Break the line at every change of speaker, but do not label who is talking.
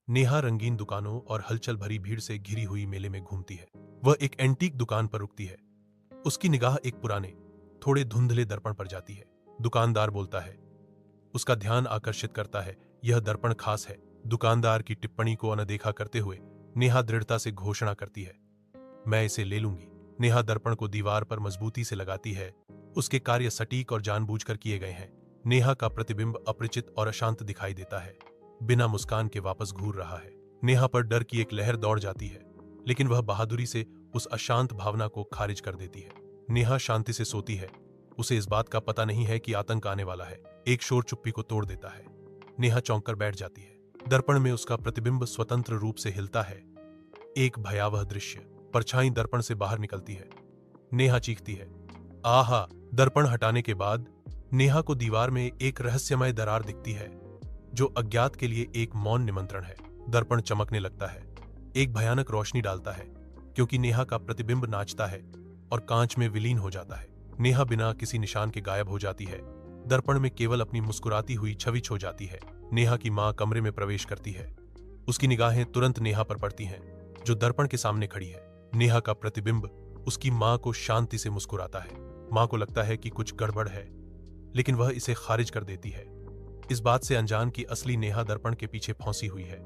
नेहा रंगीन दुकानों और हलचल भरी भीड़ से घिरी हुई मेले में घूमती है। वह एक एंटीक दुकान पर रुकती है। उसकी निगाह एक पुराने, थोड़े धुंधले दर्पण पर जाती है। दुकानदार बोलता है। उसका ध्यान आकर्षित करता है, यह दर्पण खास है। दुकानदार की टिप्पणी को अनदेखा करते हुए नेहा दृढ़ता से घोषणा करती है, मैं इसे ले लूंगी। नेहा दर्पण को दीवार पर मजबूती से लगाती है। उसके कार्य सटीक और जानबूझकर किए गए हैं। नेहा का प्रतिबिंब अपरिचित और अशांत दिखाई देता है, बिना मुस्कान के वापस घूर रहा है। नेहा पर डर की एक लहर दौड़ जाती है, लेकिन वह बहादुरी से उस अशांत भावना को खारिज कर देती है। नेहा शांति से सोती है। उसे इस बात का पता नहीं है कि आतंक आने वाला है। एक शोर चुप्पी को तोड़ देता है। नेहा चौंक कर बैठ जाती है। दर्पण में उसका प्रतिबिंब स्वतंत्र रूप से हिलता है। एक भयावह दृश्य। परछाई दर्पण से बाहर निकलती है। नेहा चीखती है, आहा। दर्पण हटाने के बाद नेहा को दीवार में एक रहस्यमय दरार दिखती है, जो अज्ञात के लिए एक मौन निमंत्रण है। दर्पण चमकने लगता है, एक भयानक रोशनी डालता है, क्योंकि नेहा का प्रतिबिंब नाचता है और कांच में विलीन हो जाता है। नेहा बिना किसी निशान के गायब हो जाती है। दर्पण में केवल अपनी मुस्कुराती हुई छवि छो जाती है। नेहा की मां कमरे में प्रवेश करती है। उसकी निगाहें तुरंत नेहा पर पड़ती हैं, जो दर्पण के सामने खड़ी है। नेहा का प्रतिबिंब उसकी मां को शांति से मुस्कुराता है। मां को लगता है कि कुछ गड़बड़ है, लेकिन वह इसे खारिज कर देती है, इस बात से अनजान कि असली नेहा दर्पण के पीछे फंसी हुई है।